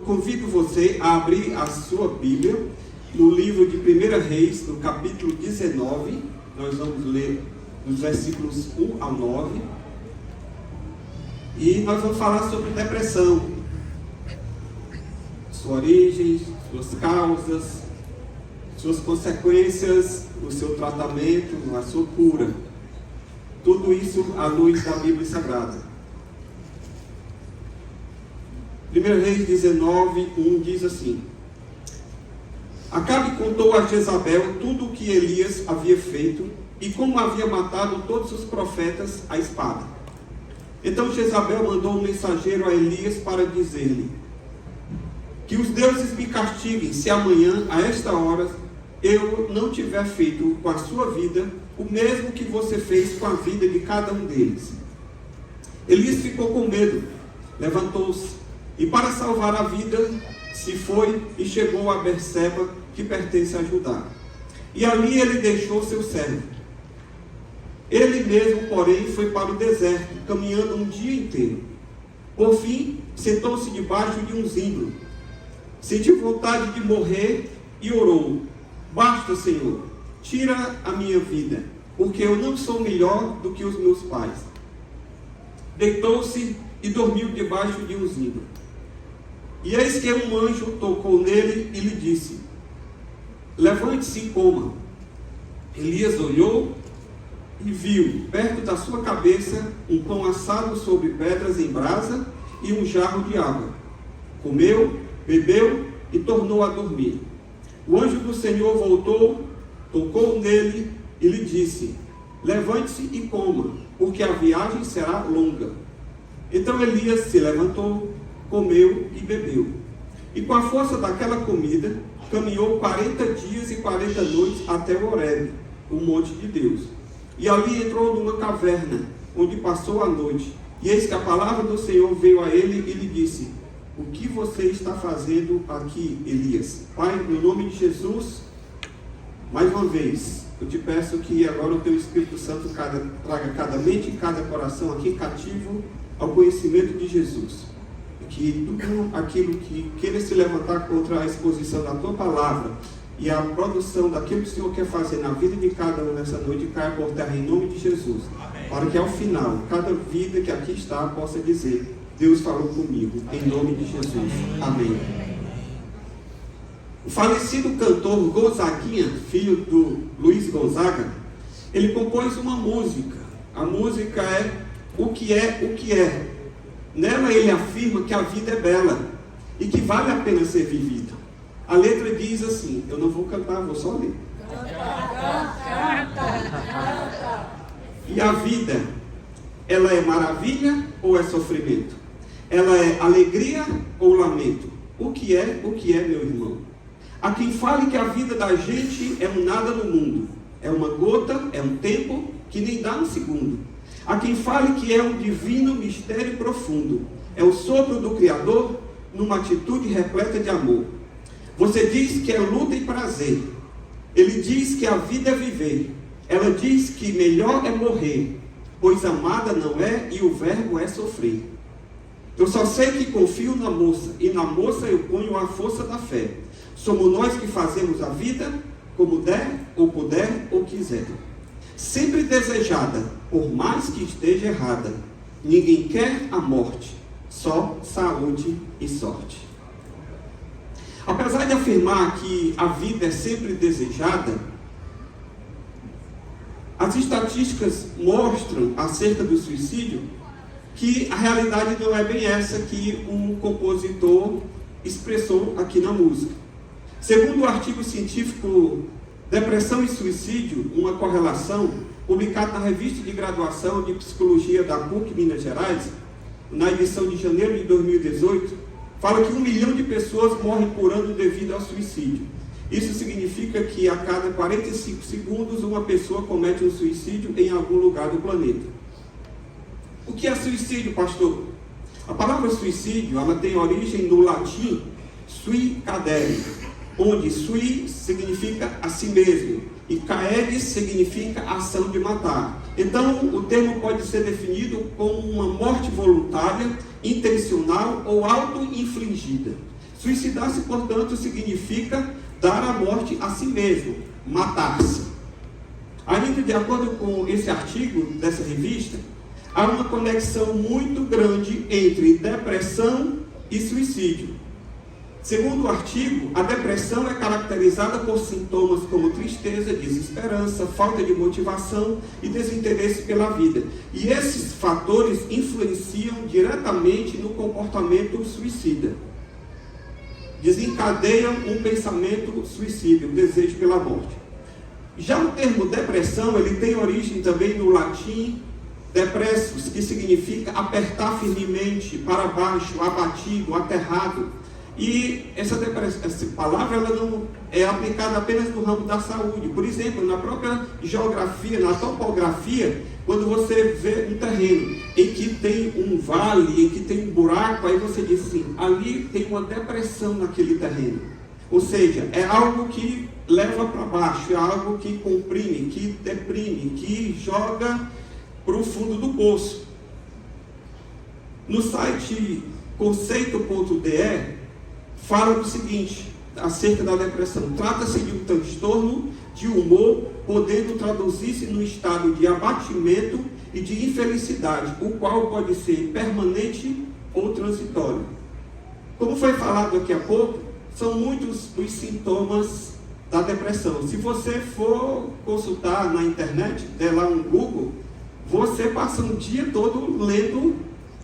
convido você a abrir a sua Bíblia no livro de 1 Reis, no capítulo 19. Nós vamos ler dos versículos 1 ao 9. E nós vamos falar sobre depressão, sua origem, suas causas, suas consequências, o seu tratamento, a sua cura. Tudo isso à luz da Bíblia Sagrada. 1 Reis 19, 1 diz assim: Acabe contou a Jezabel tudo o que Elias havia feito e como havia matado todos os profetas à espada. Então Jezabel mandou um mensageiro a Elias para dizer-lhe: Que os deuses me castiguem se amanhã, a esta hora, eu não tiver feito com a sua vida o mesmo que você fez com a vida de cada um deles. Elias ficou com medo, levantou-se e, para salvar a vida, se foi e chegou a Berseba, que pertence a Judá. E ali ele deixou seu servo. Ele mesmo, porém, foi para o deserto, caminhando um dia inteiro. Por fim, sentou-se debaixo de um zimbro. Sentiu vontade de morrer e orou: Basta, Senhor, tira a minha vida, porque eu não sou melhor do que os meus pais. Deitou-se e dormiu debaixo de um zimbro. E eis que um anjo tocou nele e lhe disse: Levante-se e coma. Elias olhou e viu, perto da sua cabeça, um pão assado sobre pedras em brasa e um jarro de água. Comeu, bebeu e tornou a dormir. O anjo do Senhor voltou, tocou nele e lhe disse: Levante-se e coma, porque a viagem será longa. Então Elias se levantou, comeu e bebeu. E com a força daquela comida, caminhou 40 dias e 40 noites até o Horebe, o monte de Deus. E ali entrou numa caverna, onde passou a noite. E eis que a palavra do Senhor veio a ele e lhe disse: O que você está fazendo aqui, Elias? Pai, no nome de Jesus, mais uma vez, eu te peço que agora o teu Espírito Santo traga cada mente e cada coração aqui cativo ao conhecimento de Jesus. Que tudo aquilo que queira se levantar contra a exposição da tua palavra e a produção daquilo que o Senhor quer fazer na vida de cada um nessa noite caia por terra em nome de Jesus. Amém. Para que ao final, cada vida que aqui está possa dizer: Deus falou comigo, em nome de Jesus. Amém. O falecido cantor Gonzaguinha, filho do Luiz Gonzaga, ele compôs uma música. A música é O que é, o que é. Nela ele afirma que a vida é bela e que vale a pena ser vivida. A letra diz assim, eu não vou cantar, vou só ler. E a vida, ela é maravilha ou é sofrimento? Ela é alegria ou lamento? O que é, meu irmão? Há quem fale que a vida da gente é um nada no mundo. É uma gota, é um tempo que nem dá um segundo. Há quem fale que é um divino mistério profundo. É o sopro do Criador numa atitude repleta de amor. Você diz que é luta e prazer. Ele diz que a vida é viver. Ela diz que melhor é morrer, pois amada não é e o verbo é sofrer. Eu só sei que confio na moça, e na moça eu ponho a força da fé. Somos nós que fazemos a vida como der, ou puder, ou quiser. Sempre desejada, por mais que esteja errada. Ninguém quer a morte, só saúde e sorte. Apesar de afirmar que a vida é sempre desejada, as estatísticas mostram acerca do suicídio que a realidade não é bem essa que o compositor expressou aqui na música. Segundo o artigo científico Depressão e Suicídio, uma correlação, publicado na revista de graduação de Psicologia da PUC Minas Gerais, na edição de janeiro de 2018, fala que 1 milhão de pessoas morrem por ano devido ao suicídio. Isso significa que a cada 45 segundos uma pessoa comete um suicídio em algum lugar do planeta. O que é suicídio, pastor? A palavra suicídio, ela tem origem no latim sui cadere, onde sui significa a si mesmo e caede significa ação de matar. Então, o termo pode ser definido como uma morte voluntária, intencional ou auto-infligida. Suicidar-se, portanto, significa dar a morte a si mesmo, matar-se. Ainda de acordo com esse artigo dessa revista, há uma conexão muito grande entre depressão e suicídio. Segundo o artigo, a depressão é caracterizada por sintomas como tristeza, desesperança, falta de motivação e desinteresse pela vida. E esses fatores influenciam diretamente no comportamento suicida. Desencadeiam um pensamento suicida, um desejo pela morte. Já o termo depressão, ele tem origem também no latim depressus, que significa apertar firmemente, para baixo, abatido, aterrado. E essa palavra ela não é aplicada apenas no ramo da saúde. Por exemplo, na própria geografia, na topografia, quando você vê um terreno em que tem um vale, em que tem um buraco, aí você diz assim, ali tem uma depressão naquele terreno. Ou seja, é algo que leva para baixo, é algo que comprime, que deprime, que joga para o fundo do poço. No site conceito.de fala do seguinte, acerca da depressão. Trata-se de um transtorno de humor, podendo traduzir-se num estado de abatimento e de infelicidade, o qual pode ser permanente ou transitório. Como foi falado aqui há pouco, são muitos os sintomas da depressão. Se você for consultar na internet, der lá um Google, você passa um dia todo lendo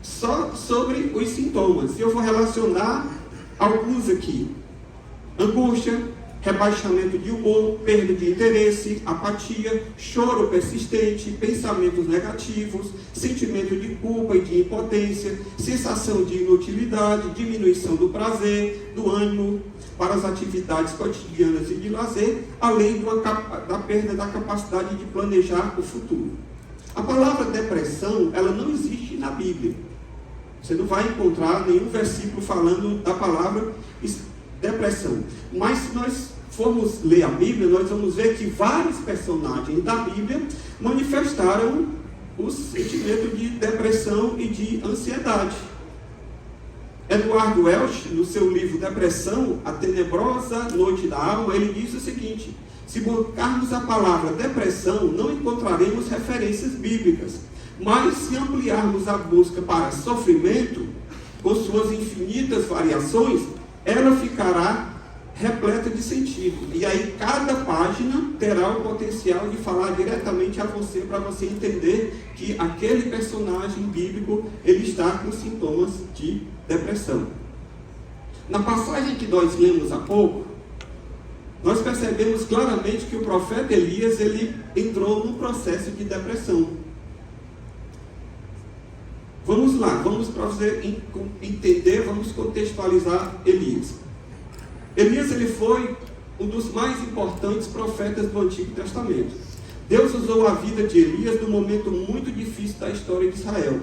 só sobre os sintomas. E eu vou relacionar alguns aqui: angústia, rebaixamento de humor, perda de interesse, apatia, choro persistente, pensamentos negativos, sentimento de culpa e de impotência, sensação de inutilidade, diminuição do prazer, do ânimo para as atividades cotidianas e de lazer, além da perda da capacidade de planejar o futuro. A palavra depressão, ela não existe na Bíblia. Você não vai encontrar nenhum versículo falando da palavra depressão. Mas se nós formos ler a Bíblia, nós vamos ver que vários personagens da Bíblia manifestaram o sentimento de depressão e de ansiedade. Eduardo Welch, no seu livro Depressão, A Tenebrosa Noite da Alma, ele diz o seguinte: se buscarmos a palavra depressão, não encontraremos referências bíblicas. Mas se ampliarmos a busca para sofrimento, com suas infinitas variações, ela ficará repleta de sentido. E aí cada página terá o potencial de falar diretamente a você, para você entender que aquele personagem bíblico, ele está com sintomas de depressão. Na passagem que nós lemos há pouco, nós percebemos claramente que o profeta Elias, ele entrou num processo de depressão. Vamos lá, vamos para você entender, vamos contextualizar Elias. Elias, ele foi um dos mais importantes profetas do Antigo Testamento. Deus usou a vida de Elias num momento muito difícil da história de Israel.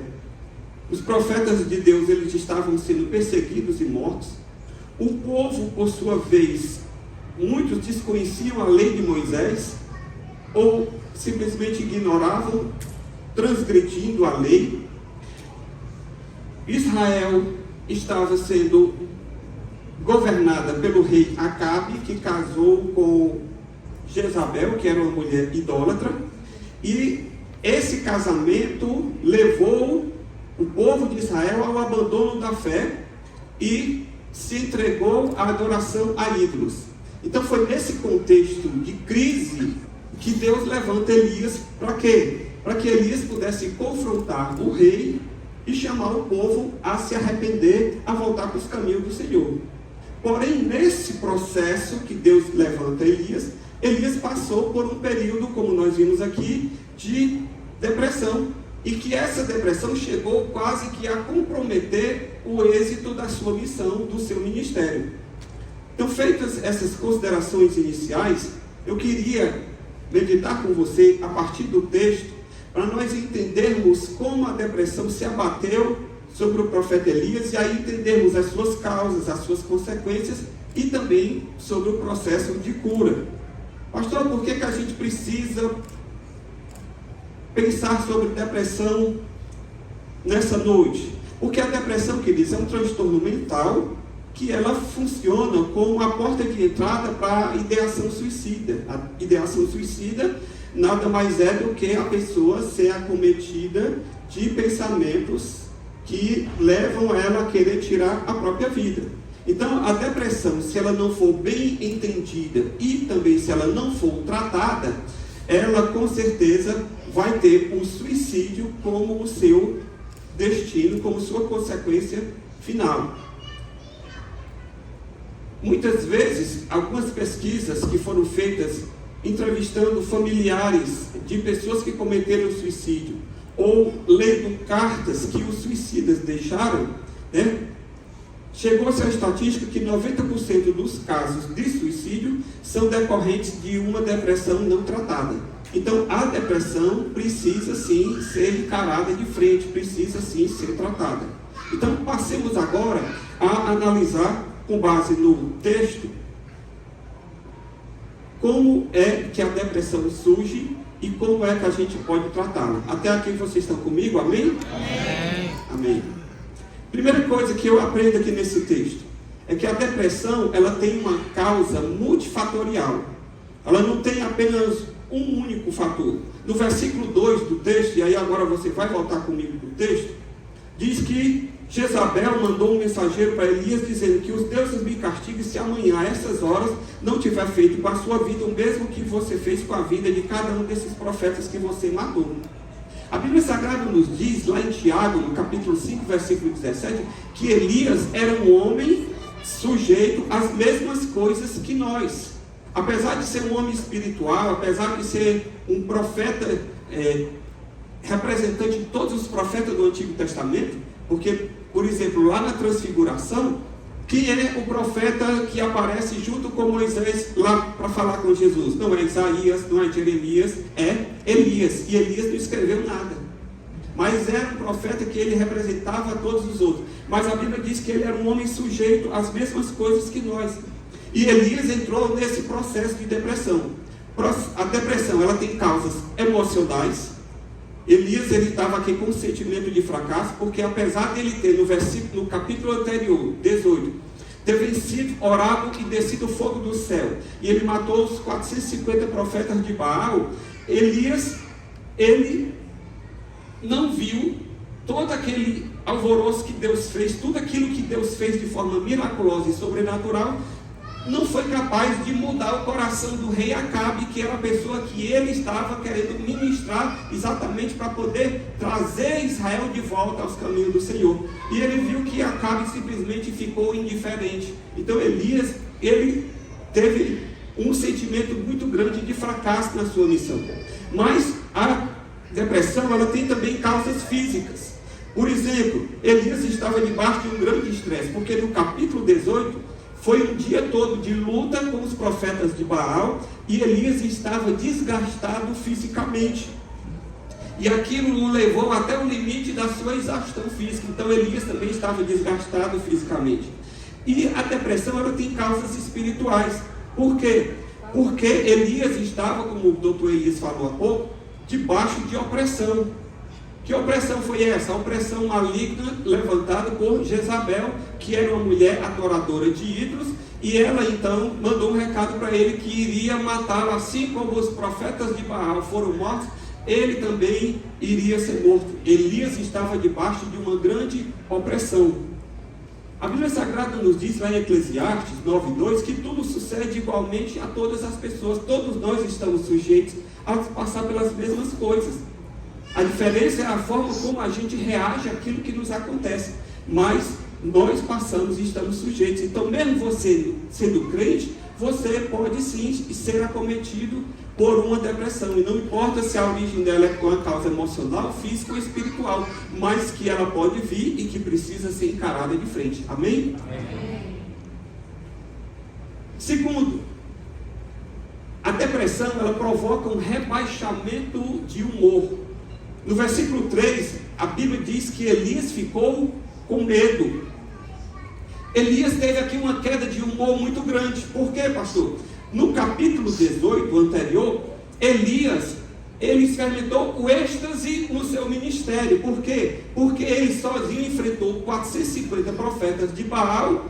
Os profetas de Deus, eles estavam sendo perseguidos e mortos. O povo, por sua vez, muitos desconheciam a lei de Moisés, ou simplesmente ignoravam, transgredindo a lei. Israel estava sendo governada pelo rei Acabe, que casou com Jezabel, que era uma mulher idólatra, e esse casamento levou o povo de Israel ao abandono da fé e se entregou à adoração a ídolos. Então foi nesse contexto de crise que Deus levanta Elias para quê? Para que Elias pudesse confrontar o rei e chamar o povo a se arrepender, a voltar para os caminhos do Senhor. Porém, nesse processo que Deus levanta Elias, Elias passou por um período, como nós vimos aqui, de depressão. E que essa depressão chegou quase que a comprometer o êxito da sua missão, do seu ministério. Então, feitas essas considerações iniciais, eu queria meditar com você a partir do texto, para nós entendermos como a depressão se abateu sobre o profeta Elias, e aí entendermos as suas causas, as suas consequências, e também sobre o processo de cura. Pastor, por que a gente precisa pensar sobre depressão nessa noite? Porque a depressão, queridos, é um transtorno mental que ela funciona como a porta de entrada para a ideação suicida. A ideação suicida nada mais é do que a pessoa ser acometida de pensamentos que levam ela a querer tirar a própria vida. Então, a depressão, se ela não for bem entendida e também se ela não for tratada, ela com certeza vai ter o suicídio como o seu destino, como sua consequência final. Muitas vezes, algumas pesquisas que foram feitas entrevistando familiares de pessoas que cometeram suicídio ou lendo cartas que os suicidas deixaram, né, chegou-se à estatística que 90% dos casos de suicídio são decorrentes de uma depressão não tratada. Então, a depressão precisa sim ser encarada de frente, precisa sim ser tratada. Então, passemos agora a analisar, com base no texto, como é que a depressão surge e como é que a gente pode tratá-la. Até aqui vocês estão comigo? Amém? Amém. Amém. Primeira coisa que eu aprendo aqui nesse texto é que a depressão, ela tem uma causa multifatorial. Ela não tem apenas um único fator. No versículo 2 do texto, e aí agora você vai voltar comigo para o texto, diz que Jezabel mandou um mensageiro para Elias dizendo que os deuses me castiguem se amanhã a essas horas não tiver feito com a sua vida o mesmo que você fez com a vida de cada um desses profetas que você matou. A Bíblia Sagrada nos diz, lá em Tiago, no capítulo 5, versículo 17, que Elias era um homem sujeito às mesmas coisas que nós. Apesar de ser um homem espiritual, apesar de ser um profeta, representante de todos os profetas do Antigo Testamento, porque, por exemplo, lá na Transfiguração, quem é o profeta que aparece junto com Moisés lá para falar com Jesus? Não é Isaías, não é Jeremias, é Elias. E Elias não escreveu nada. Mas era um profeta que ele representava a todos os outros. Mas a Bíblia diz que ele era um homem sujeito às mesmas coisas que nós. E Elias entrou nesse processo de depressão. A depressão, ela tem causas emocionais. Elias, ele estava aqui com um sentimento de fracasso, porque apesar dele ter, no capítulo anterior, 18, ter vencido, orado e descido fogo do céu, e ele matou os 450 profetas de Baal, Elias, ele não viu todo aquele alvoroço que Deus fez, tudo aquilo que Deus fez de forma miraculosa e sobrenatural, não foi capaz de mudar o coração do rei Acabe, que era a pessoa que ele estava querendo ministrar exatamente para poder trazer Israel de volta aos caminhos do Senhor. E ele viu que Acabe simplesmente ficou indiferente. Então Elias, ele teve um sentimento muito grande de fracasso na sua missão. Mas a depressão, ela tem também causas físicas. Por exemplo, Elias estava debaixo de um grande estresse, porque no capítulo 18, foi um dia todo de luta com os profetas de Baal, e Elias estava desgastado fisicamente. E aquilo o levou até o limite da sua exaustão física. Então Elias também estava desgastado fisicamente. E a depressão, ela tem causas espirituais. Por quê? Porque Elias estava, como o doutor Elias falou há pouco, debaixo de opressão. Que opressão foi essa? A opressão maligna levantada por Jezabel, que era uma mulher adoradora de ídolos, e ela então mandou um recado para ele que iria matá-lo, assim como os profetas de Baal foram mortos, ele também iria ser morto. Elias estava debaixo de uma grande opressão. A Bíblia Sagrada nos diz lá em Eclesiastes 9:2 que tudo sucede igualmente a todas as pessoas. Todos nós estamos sujeitos a passar pelas mesmas coisas. A diferença é a forma como a gente reage àquilo que nos acontece. Mas nós passamos e estamos sujeitos. Então, mesmo você sendo crente, você pode sim ser acometido por uma depressão. E não importa se a origem dela é com a causa emocional, física ou espiritual, mas que ela pode vir e que precisa ser encarada de frente. Amém? Amém. Segundo, a depressão, ela provoca um rebaixamento de humor. No versículo 3, a Bíblia diz que Elias ficou com medo. Elias teve aqui uma queda de humor muito grande. Por quê, pastor? No capítulo 18 anterior, Elias, ele experimentou o êxtase no seu ministério. Por quê? Porque ele sozinho enfrentou 450 profetas de Baal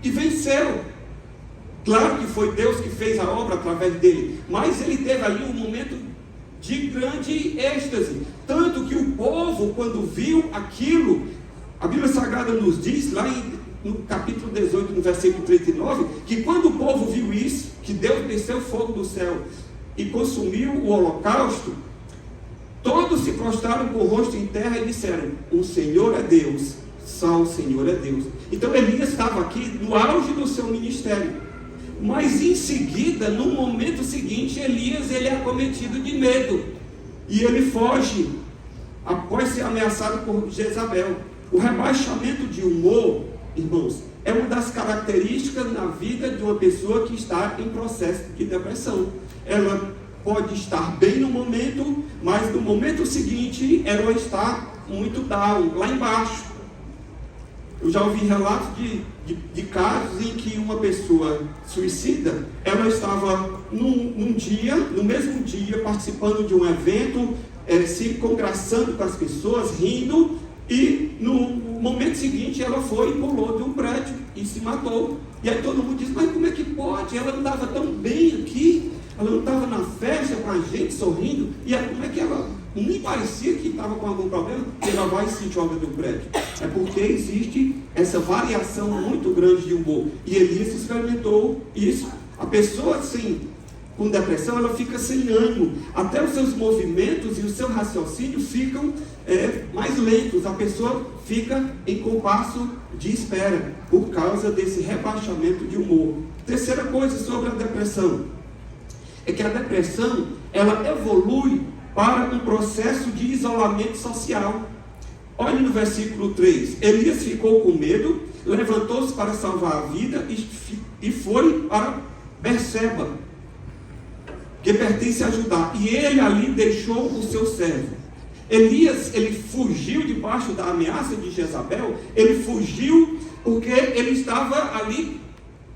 e venceu. Claro que foi Deus que fez a obra através dele, mas ele teve ali um momento de grande êxtase, tanto que o povo, quando viu aquilo, a Bíblia Sagrada nos diz, lá no capítulo 18, no versículo 39, que quando o povo viu isso, que Deus desceu fogo do céu e consumiu o holocausto, todos se prostraram com o rosto em terra e disseram: o Senhor é Deus, só o Senhor é Deus. Então Elias estava aqui no auge do seu ministério. Mas em seguida, no momento seguinte, Elias ele é acometido de medo. E ele foge, após ser ameaçado por Jezabel. O rebaixamento de humor, irmãos, é uma das características na vida de uma pessoa que está em processo de depressão. Ela pode estar bem no momento, mas no momento seguinte, ela está muito down, lá embaixo. Eu já ouvi relatos de casos em que uma pessoa suicida, ela estava no mesmo dia, participando de um evento, se congraçando com as pessoas, rindo, e no momento seguinte ela foi e pulou de um prédio e se matou. E aí todo mundo diz: mas como é que pode? Ela não estava tão bem aqui, ela não estava na festa com a gente sorrindo, e aí como é que ela nem parecia que estava com algum problema, ela vai e se joga do prédio? É porque existe essa variação muito grande de humor, e Elias experimentou isso. A pessoa assim, com depressão, ela fica sem ânimo, até os seus movimentos e o seu raciocínio ficam mais lentos, a pessoa fica em compasso de espera, por causa desse rebaixamento de humor. Terceira coisa sobre a depressão, é que a depressão, ela evolui para um processo de isolamento social. Olhe no versículo 3, Elias ficou com medo, levantou-se para salvar a vida e foi para Berseba, que pertence a Judá, e ele ali deixou o seu servo. Elias, ele fugiu debaixo da ameaça de Jezabel, ele fugiu porque ele estava ali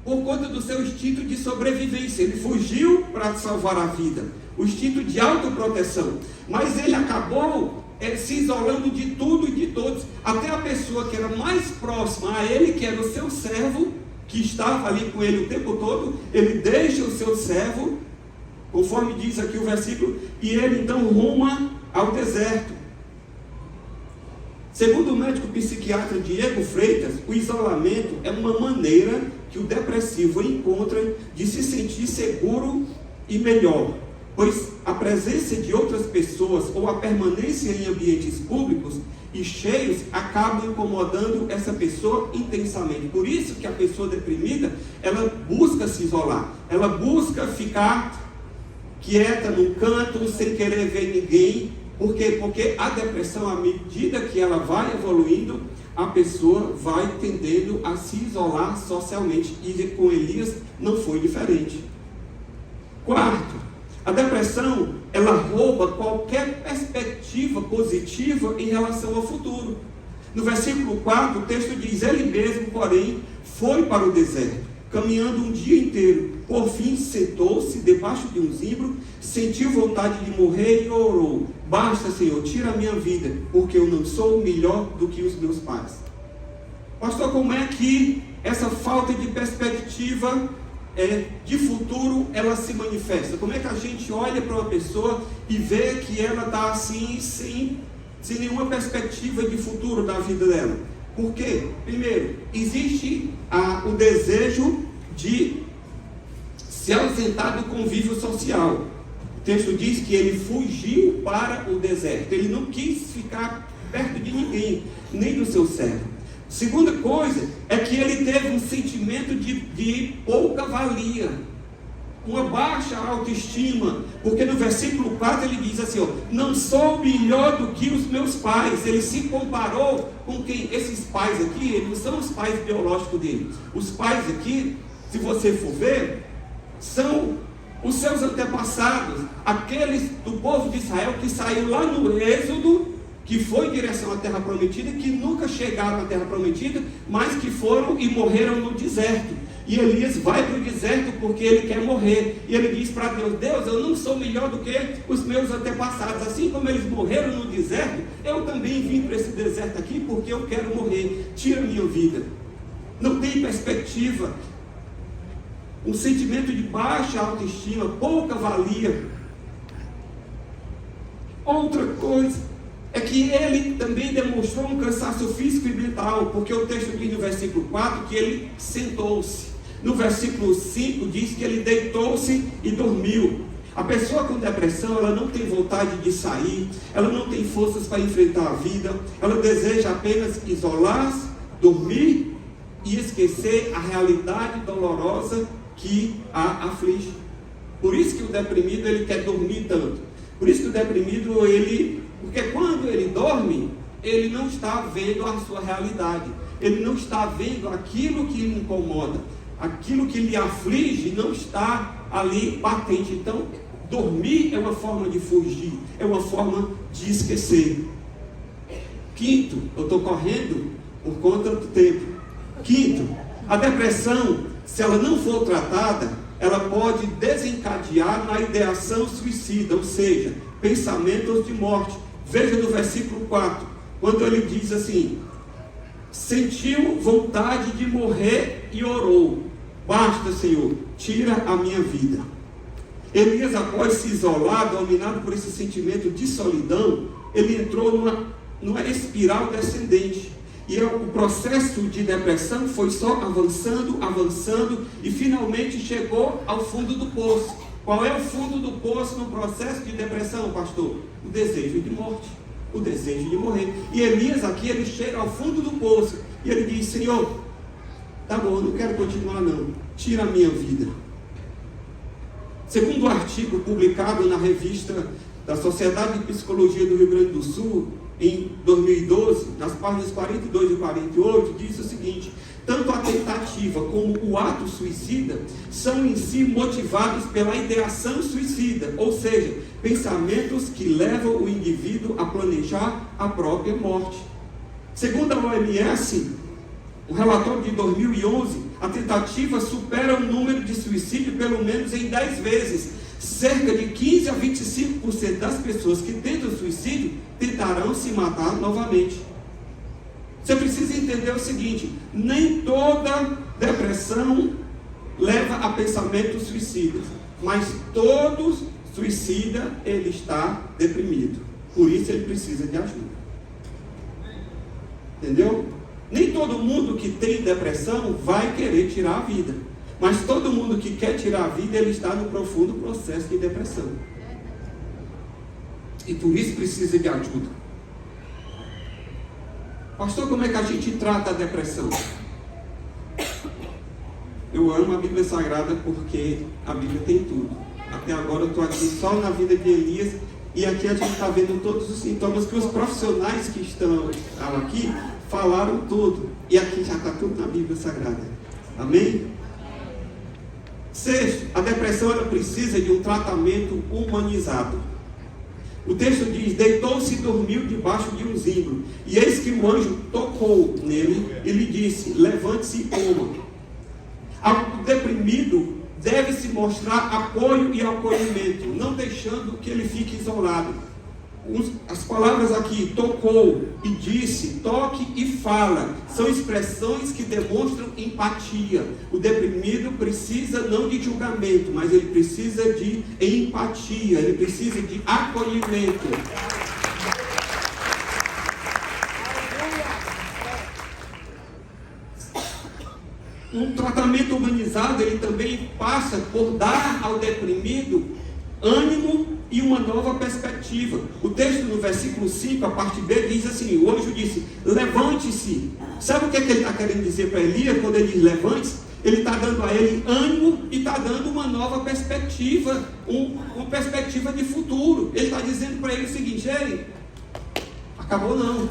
por conta do seu instinto de sobrevivência, ele fugiu para salvar a vida, o instinto de autoproteção, mas ele acabou se isolando de tudo e de todos, até a pessoa que era mais próxima a ele, que era o seu servo, que estava ali com ele o tempo todo, ele deixa o seu servo, conforme diz aqui o versículo, e ele então ruma ao deserto. Segundo o médico psiquiatra Diego Freitas, o isolamento é uma maneira que o depressivo encontra de se sentir seguro e melhor, pois a presença de outras pessoas ou a permanência em ambientes públicos e cheios acabam incomodando essa pessoa intensamente. Por isso que a pessoa deprimida, ela busca se isolar, ela busca ficar quieta num canto, sem querer ver ninguém. Por quê? Porque a depressão, à medida que ela vai evoluindo, a pessoa vai tendendo a se isolar socialmente, e com Elias não foi diferente. Quarto, a depressão, ela rouba qualquer perspectiva positiva em relação ao futuro. No versículo 4, o texto diz: ele mesmo, porém, foi para o deserto, caminhando um dia inteiro. Por fim, sentou-se debaixo de um zimbro, sentiu vontade de morrer e orou: basta, Senhor, tira a minha vida, porque eu não sou melhor do que os meus pais. Pastor, como é que essa falta de perspectiva de futuro, ela se manifesta? Como é que a gente olha para uma pessoa e vê que ela está assim, sem nenhuma perspectiva de futuro da vida dela? Por quê? Primeiro, existe o desejo de se ausentar do convívio social. O texto diz que ele fugiu para o deserto, ele não quis ficar perto de ninguém, nem do seu servo. Segunda coisa, é que ele teve um sentimento de pouca valia, uma baixa autoestima, porque no versículo 4 ele diz assim: ó, não sou melhor do que os meus pais. Ele se comparou com quem? Esses pais aqui, eles não são os pais biológicos dele. Os pais aqui, se você for ver, são os seus antepassados, aqueles do povo de Israel que saiu lá no Êxodo, que foi em direção à terra prometida, que nunca chegaram à terra prometida, mas que foram e morreram no deserto. E Elias vai para o deserto porque ele quer morrer, e ele diz para Deus: Deus, eu não sou melhor do que os meus antepassados, assim como eles morreram no deserto, eu também vim para esse deserto aqui porque eu quero morrer, tira a minha vida. não tem perspectiva, um sentimento de baixa autoestima, pouca valia. Outra coisa é que ele também demonstrou um cansaço físico e mental, porque o texto diz no versículo 4 que ele sentou-se. No versículo 5 diz que ele deitou-se e dormiu. A pessoa com depressão, ela não tem vontade de sair, ela não tem forças para enfrentar a vida, ela deseja apenas isolar-se, dormir e esquecer a realidade dolorosa que a aflige. Por isso que o deprimido, ele quer dormir tanto. Por isso que o deprimido, porque quando ele dorme, ele não está vendo a sua realidade, ele não está vendo aquilo que lhe incomoda, aquilo que lhe aflige não está ali patente. Então, dormir é uma forma de fugir, é uma forma de esquecer. Quinto, eu estou correndo por conta do tempo. Quinto, a depressão, se ela não for tratada, ela pode desencadear na ideação suicida, ou seja, pensamentos de morte. Veja no versículo 4, quando ele diz assim: sentiu vontade de morrer e orou, basta, Senhor, tira a minha vida. Elias, após se isolar, dominado por esse sentimento de solidão, ele entrou numa espiral descendente. E o processo de depressão foi só avançando, e finalmente chegou ao fundo do poço. Qual é o fundo do poço no processo de depressão, pastor? O desejo de morte, o desejo de morrer. E Elias aqui, ele chega ao fundo do poço, e ele diz: Senhor, tá bom, eu não quero continuar não, tira a minha vida. Segundo o artigo publicado na revista da Sociedade de Psicologia do Rio Grande do Sul, em 2012, nas páginas 42 e 48, diz o seguinte: tanto a tentativa como o ato suicida são em si motivados pela ideação suicida, ou seja, pensamentos que levam o indivíduo a planejar a própria morte. Segundo a OMS, o relatório de 2011, a tentativa supera o número de suicídio pelo menos em 10 vezes. Cerca de 15 a 25% das pessoas que tentam suicídio tentarão se matar novamente. Você precisa entender o seguinte: nem toda depressão leva a pensamentos suicidas, mas todo suicida, ele está deprimido. Por isso ele precisa de ajuda. Entendeu? Nem todo mundo que tem depressão vai querer tirar a vida, mas todo mundo que quer tirar a vida, ele está no profundo processo de depressão. E por isso precisa de ajuda. Pastor, como é que a gente trata a depressão? Eu amo a Bíblia Sagrada porque a Bíblia tem tudo. Até agora eu estou aqui só na vida de Elias, e aqui a gente está vendo todos os sintomas que os profissionais que estão aqui falaram tudo. E aqui já está tudo na Bíblia Sagrada. Amém? Sexto, a depressão, ela precisa de um tratamento humanizado. O texto diz: deitou-se e dormiu debaixo de um zimbro, e eis que o anjo tocou nele e lhe disse: levante-se e coma. Ao deprimido deve-se mostrar apoio e acolhimento, não deixando que ele fique isolado. As palavras aqui, tocou e disse, toque e fala, são expressões que demonstram empatia. O deprimido precisa não de julgamento, mas ele precisa de empatia, ele precisa de acolhimento. Um tratamento humanizado, ele também passa por dar ao deprimido ânimo e uma nova perspectiva. O texto no versículo 5, a parte B, diz assim: o anjo disse, levante-se. Sabe o que ele está querendo dizer para Elias quando ele diz levante-se? Ele está dando a ele ânimo e está dando uma nova perspectiva, uma perspectiva de futuro. Ele está dizendo para ele o seguinte: ei, acabou não,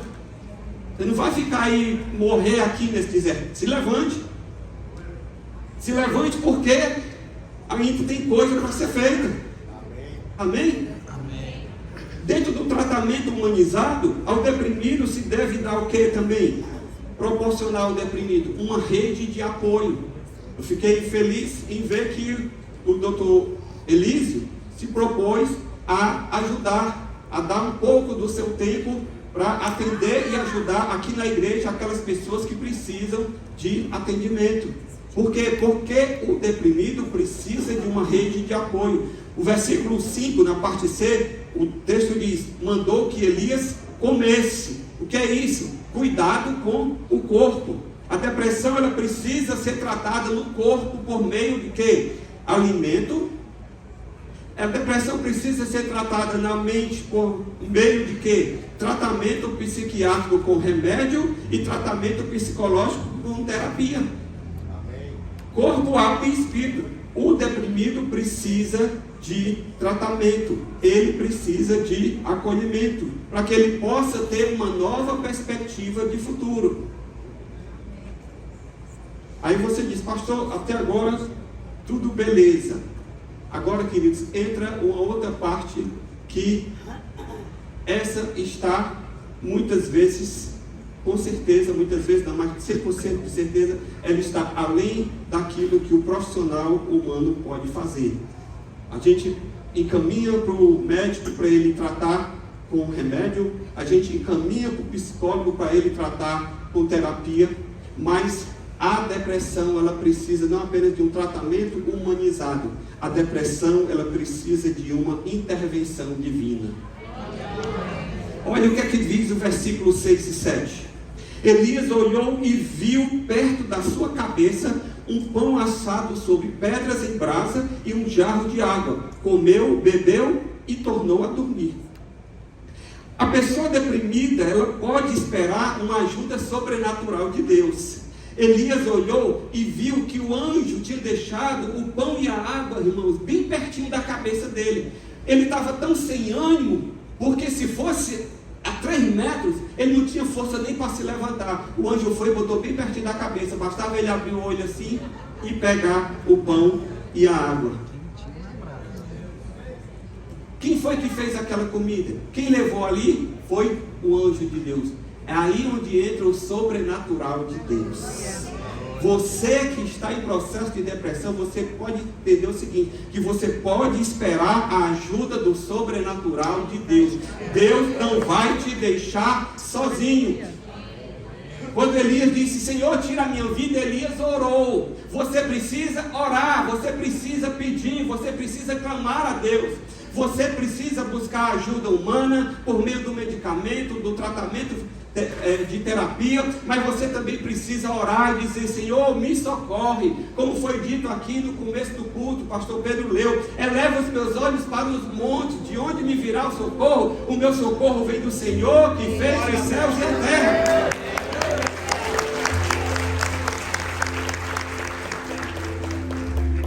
você não vai ficar aí, morrer aqui nesse deserto. Se levante, porque ainda tem coisa para ser feita. Amém? Amém? Dentro do tratamento humanizado, ao deprimido se deve dar o que também? Proporcionar ao deprimido uma rede de apoio. Eu fiquei feliz em ver que o Dr. Elísio se propôs a ajudar, a dar um pouco do seu tempo para atender e ajudar aqui na igreja aquelas pessoas que precisam de atendimento. Por quê? Porque o deprimido precisa de uma rede de apoio. O versículo 5, na parte C, o texto diz: mandou que Elias comesse. O que é isso? Cuidado com o corpo. A depressão, ela precisa ser tratada no corpo por meio de quê? Alimento. A depressão precisa ser tratada na mente por meio de quê? Tratamento psiquiátrico com remédio e tratamento psicológico com terapia. Amém. Corpo, alma e espírito. O deprimido precisa de tratamento, ele precisa de acolhimento, para que ele possa ter uma nova perspectiva de futuro. Aí você diz: pastor, até agora tudo beleza. Agora, queridos, entra uma outra parte que essa está muitas vezes, com certeza, muitas vezes, não, mas 100% de certeza, ela está além daquilo que o profissional humano pode fazer. A gente encaminha para o médico para ele tratar com remédio, a gente encaminha para o psicólogo para ele tratar com terapia, mas a depressão, ela precisa não apenas de um tratamento humanizado, a depressão, ela precisa de uma intervenção divina. Olha o que é que diz o versículo 6 e 7. Elias olhou e viu perto da sua cabeça um pão assado sobre pedras em brasa e um jarro de água. Comeu, bebeu e tornou a dormir. A pessoa deprimida, ela pode esperar uma ajuda sobrenatural de Deus. Elias olhou e viu que o anjo tinha deixado o pão e a água, irmãos, bem pertinho da cabeça dele. Ele estava tão sem ânimo, porque se fosse a 3 metros, ele não tinha força nem para se levantar. O anjo foi e botou bem pertinho da cabeça, bastava ele abrir o olho assim e pegar o pão e a água. Quem foi que fez aquela comida? Quem levou ali foi o anjo de Deus. É aí onde entra o sobrenatural de Deus. Você que está em processo de depressão, você pode entender o seguinte, que você pode esperar a ajuda do sobrenatural de Deus. Deus não vai te deixar sozinho. Quando Elias disse: Senhor, tira a minha vida, Elias orou. Você precisa orar, você precisa pedir, você precisa clamar a Deus. Você precisa buscar ajuda humana por meio do medicamento, do tratamento de terapia, mas você também precisa orar e dizer: Senhor, me socorre, como foi dito aqui no começo do culto, o pastor Pedro leu: eleva os meus olhos para os montes, de onde me virá o socorro? O meu socorro vem do Senhor, que fez os céus e a terra.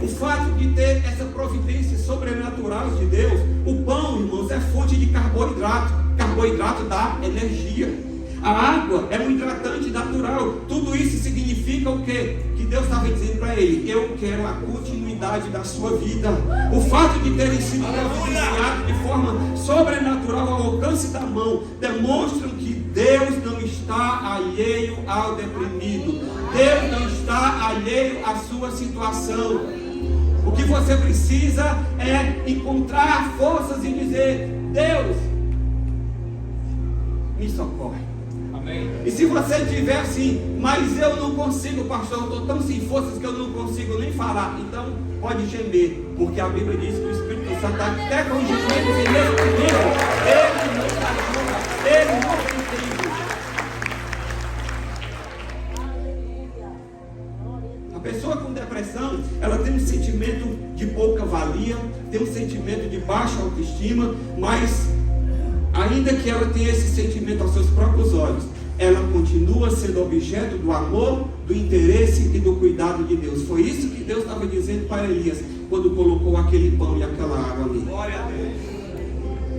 O fato de ter essa providência sobrenatural de Deus, o pão, irmãos, é fonte de carboidrato. Carboidrato dá energia. A água é um hidratante natural. Tudo isso significa o quê? Que Deus estava dizendo para ele: eu quero a continuidade da sua vida. O fato de terem sido providenciados de forma sobrenatural ao alcance da mão, demonstram que Deus não está alheio ao deprimido. Deus não está alheio à sua situação. O que você precisa é encontrar forças e dizer: Deus, me socorre. Amém. E se você tiver assim: mas eu não consigo, pastor, eu estou tão sem forças que eu não consigo nem falar, então pode gemer, porque a Bíblia diz que o Espírito Santo está até com gemidos e mesmo ele nos ajuda, ele nos entende. A pessoa com depressão, ela tem um sentimento de pouca valia, tem um sentimento de baixa autoestima, mas ainda que ela tenha esse sentimento aos seus próprios olhos, ela continua sendo objeto do amor, do interesse e do cuidado de Deus. Foi isso que Deus estava dizendo para Elias, quando colocou aquele pão e aquela água ali. Glória a Deus.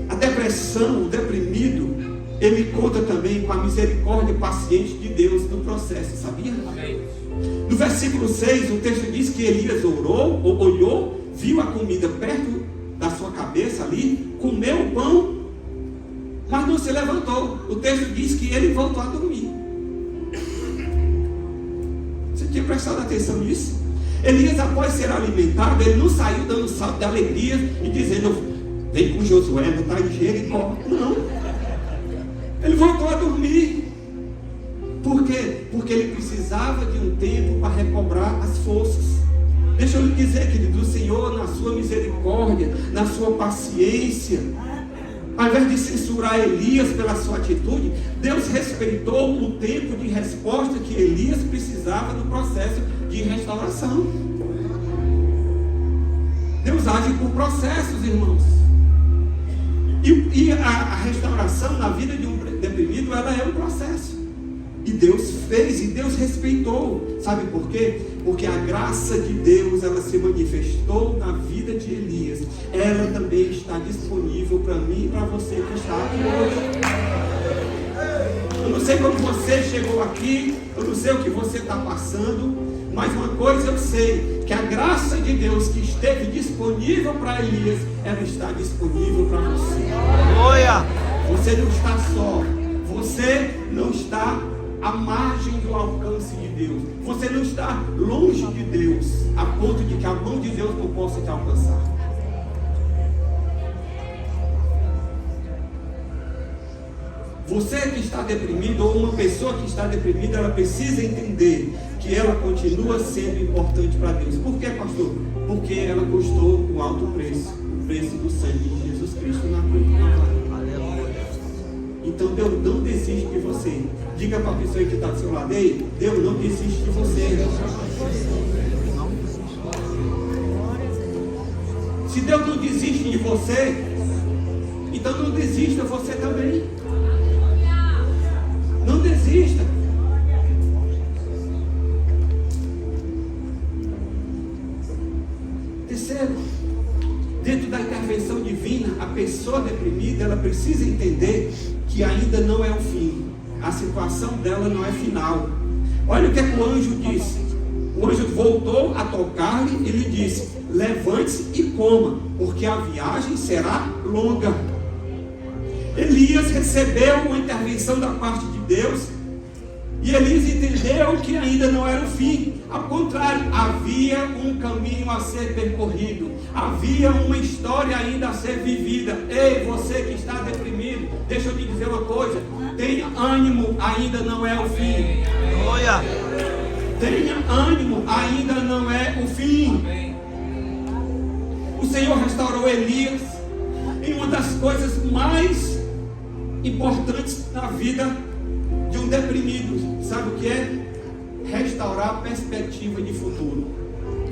A depressão, o deprimido, ele conta também com a misericórdia paciente de Deus no processo, sabia? Amém. No versículo 6, o texto diz que Elias olhou, viu a comida perto da sua cabeça ali, comeu o pão, mas não se levantou. O texto diz que ele voltou a dormir. Você tinha prestado atenção nisso? Elias, após ser alimentado, ele não saiu dando salto de alegria e dizendo: vem com Josué, botar em Jericó. Não. Ele voltou a dormir. Por quê? Porque ele precisava de um tempo para recobrar as forças. Deixa eu lhe dizer, querido, o Senhor, na sua misericórdia, na sua paciência, ao invés de censurar Elias pela sua atitude, Deus respeitou o tempo de resposta que Elias precisava no processo de restauração. Deus age por processos, irmãos. E a restauração na vida de um deprimido, ela é um processo. E Deus fez, e Deus respeitou. Sabe por quê? Porque a graça de Deus, ela se manifestou na vida de Elias. Ela também está disponível para mim e para você que está aqui hoje. Eu não sei como você chegou aqui, eu não sei o que você está passando, mas uma coisa eu sei, que a graça de Deus que esteve disponível para Elias, ela está disponível para você. Aleluia! Você não está só, você não está à margem do alcance de Deus, você não está longe de Deus, a ponto de que a mão de Deus não possa te alcançar. Você que está deprimido, ou uma pessoa que está deprimida, ela precisa entender que ela continua sendo importante para Deus. Por quê, pastor? Porque ela custou um alto preço, o preço do sangue de Jesus Cristo na cruz do Calvário. Então Deus não desiste de você. Diga para a pessoa que está do seu lado: ei, Deus não desiste de você. Se Deus não desiste de você, então não desista você também. Não desista. Terceiro, dentro da intervenção divina, a pessoa deprimida, ela precisa entender que ainda não é o fim. A situação dela não é final. Olha o que o anjo disse. O anjo voltou a tocar-lhe e lhe disse: levante-se e coma, porque a viagem será longa. Elias recebeu uma intervenção da parte de Deus, e Elias entendeu que ainda não era o fim. Ao contrário, havia um caminho a ser percorrido, havia uma história ainda a ser vivida. Ei, você que está deprimido, deixa eu te dizer uma coisa: tenha ânimo, ainda não é o fim. Aleluia! Tenha ânimo, ainda não é o fim. O Senhor restaurou Elias em uma das coisas mais importantes na vida de um deprimido. Sabe o que é? Restaurar a perspectiva de futuro.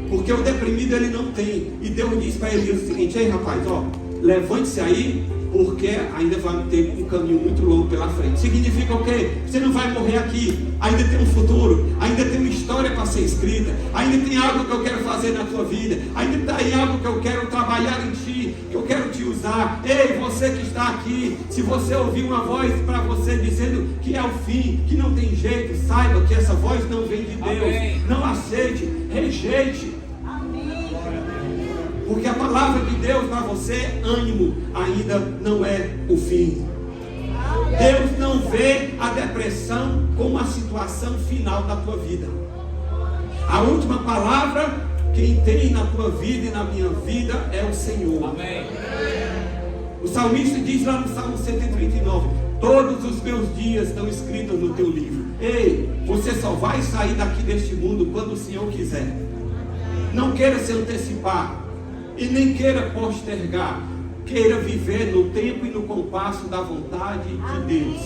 Porque o deprimido ele não tem. E Deus diz para Elias o seguinte: ei rapaz, ó, levante-se aí, porque ainda vai ter um caminho muito longo pela frente. Significa o quê? Você não vai morrer aqui. Ainda tem um futuro, ainda tem uma história para ser escrita, ainda tem algo que eu quero fazer na tua vida, ainda tem algo que eu quero trabalhar em ti, que eu quero te usar. Ei, você que está aqui, se você ouvir uma voz para você dizendo que é o fim, que não tem jeito, saiba que essa voz não vem de Deus. Amém. Não aceite, rejeite. Porque a palavra de Deus para você é ânimo, ainda não é o fim. Deus não vê a depressão como a situação final da tua vida. A última palavra quem tem na tua vida e na minha vida é o Senhor. Amém. O salmista diz lá no Salmo 139: todos os meus dias estão escritos no teu livro. Ei, você só vai sair daqui deste mundo quando o Senhor quiser. Não queira se antecipar e nem queira postergar. Queira viver no tempo e no compasso da vontade de Deus.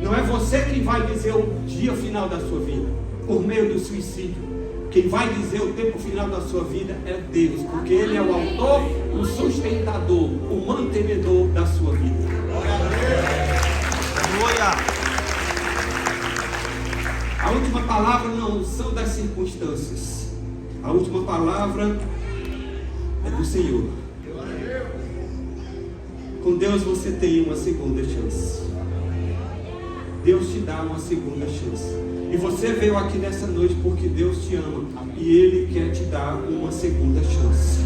Não é você quem vai dizer o dia final da sua vida por meio do suicídio. Quem vai dizer o tempo final da sua vida é Deus, porque Ele é o autor, o sustentador, o mantenedor da sua vida. A última palavra não são das circunstâncias. A última palavra é do Senhor. Com Deus você tem uma segunda chance. Deus te dá uma segunda chance. E você veio aqui nessa noite porque Deus te ama. E Ele quer te dar uma segunda chance.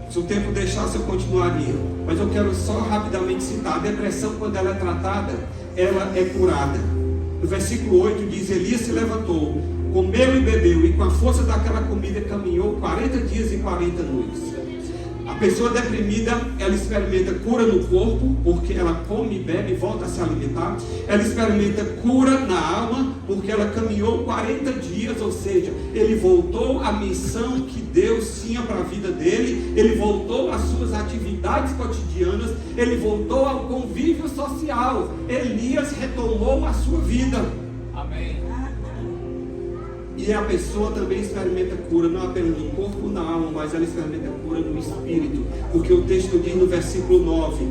Se o tempo deixasse, eu continuaria. Mas eu quero só rapidamente citar. A depressão, quando ela é tratada, ela é curada. No versículo 8 diz: Elias se levantou, comeu e bebeu, e com a força daquela comida caminhou 40 dias e 40 noites. A pessoa deprimida, ela experimenta cura no corpo, porque ela come, bebe e volta a se alimentar. Ela experimenta cura na alma, porque ela caminhou 40 dias, ou seja, ele voltou à missão que Deus tinha para a vida dele, ele voltou às suas atividades cotidianas, ele voltou ao convívio social. Elias retomou a sua vida. Amém. E a pessoa também experimenta cura, não apenas no corpo, na alma, mas ela experimenta cura no espírito. Porque o texto diz no versículo 9,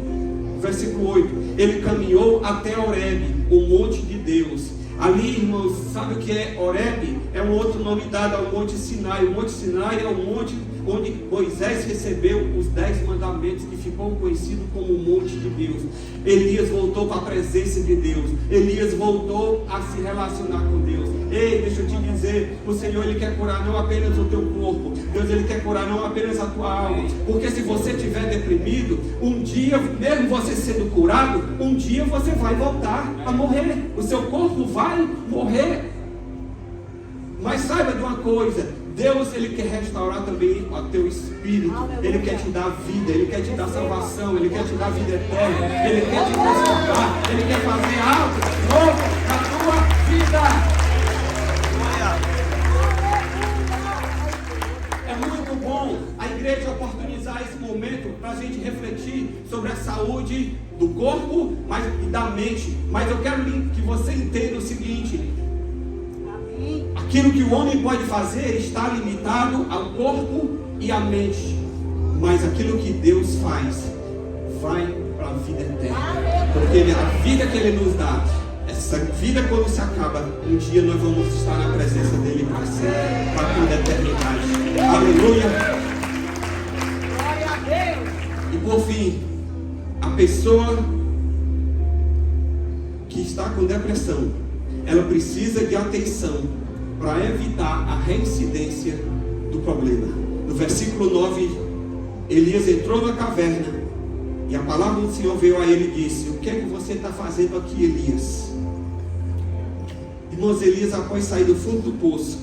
versículo 8, ele caminhou até Horebe, o monte de Deus. Ali, irmãos, sabe o que é Horebe? É um outro nome dado ao Monte Sinai. O Monte Sinai é o monte onde Moisés recebeu os 10 mandamentos, que ficou conhecido como o Monte de Deus. Elias voltou para a presença de Deus. Elias voltou a se relacionar com Deus. Ei, deixa eu te dizer, o Senhor, Ele quer curar não apenas o teu corpo. Deus, Ele quer curar não apenas a tua alma. Porque se você estiver deprimido, um dia, mesmo você sendo curado, um dia você vai voltar a morrer. O seu corpo vai morrer. Mas saiba de uma coisa, Deus, Ele quer restaurar também o teu espírito. Ele quer te dar vida, Ele quer te dar salvação, Ele quer te dar vida eterna, Ele quer te transformar, Ele quer fazer algo novo na tua vida. É muito bom a igreja oportunizar esse momento para a gente refletir sobre a saúde do corpo e da mente. Mas eu quero que você entenda o seguinte: aquilo que o homem pode fazer está limitado ao corpo e à mente, mas aquilo que Deus faz vai para a vida eterna, porque a vida que Ele nos dá, essa vida quando se acaba, um dia nós vamos estar na presença dEle para sempre, para toda a eternidade. Aleluia! E por fim, a pessoa que está com depressão, ela precisa de atenção para evitar a reincidência do problema. No versículo 9, Elias entrou na caverna e a palavra do Senhor veio a ele e disse: o que é que você está fazendo aqui, Elias? Irmãos, Elias, após sair do fundo do poço,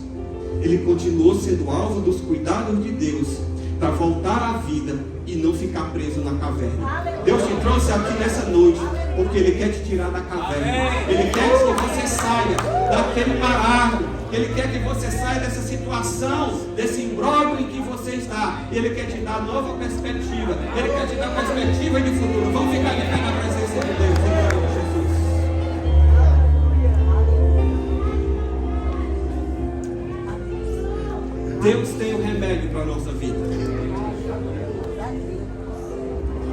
ele continuou sendo alvo dos cuidados de Deus para voltar à vida e não ficar preso na caverna. Deus te trouxe aqui nessa noite porque Ele quer te tirar da caverna. Ele quer que você saia daquele marasmo. Ele quer que você saia dessa situação, desse imbróglio em que você está. Ele quer te dar nova perspectiva. Ele quer te dar perspectiva de futuro. Vamos ficar de pé na presença de Deus, em nome de Jesus. Deus tem o remédio para a nossa vida.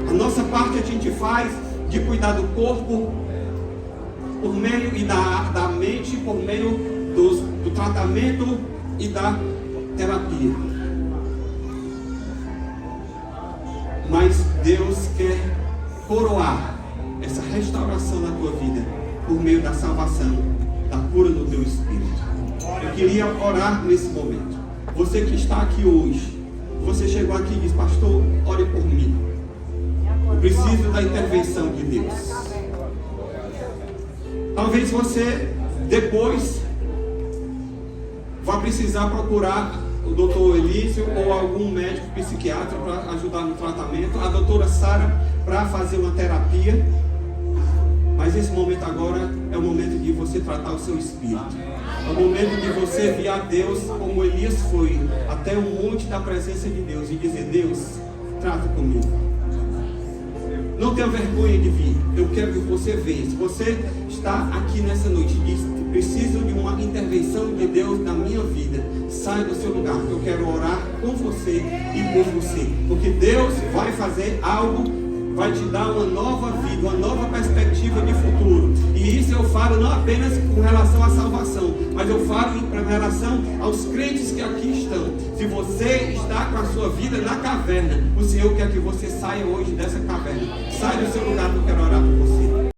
A nossa parte a gente faz de cuidar do corpo por meio e da mente, por meio do tratamento e da terapia. Mas Deus quer coroar essa restauração na tua vida por meio da salvação, da cura do teu espírito. Eu queria orar nesse momento. Você que está aqui hoje, você chegou aqui e diz: pastor, ore por mim. Eu preciso da intervenção de Deus. Talvez você depois vá precisar procurar o doutor Elísio ou algum médico psiquiatra para ajudar no tratamento, a doutora Sara para fazer uma terapia. Mas esse momento agora é o momento de você tratar o seu espírito. É o momento de você vir a Deus como Elias foi, até o monte da presença de Deus e dizer: Deus, trata comigo. Não tenha vergonha de vir. Eu quero que você venha. Se você está aqui nessa noite e diz: preciso de uma intervenção de Deus na minha vida, sai do seu lugar, que eu quero orar com você e por você. Porque Deus vai fazer algo, vai te dar uma nova vida, uma nova perspectiva de futuro. E isso eu falo não apenas com relação à salvação, mas eu falo em relação aos crentes que aqui estão. Se você está com a sua vida na caverna, o Senhor quer que você saia hoje dessa caverna. Sai do seu lugar, que eu quero orar por você.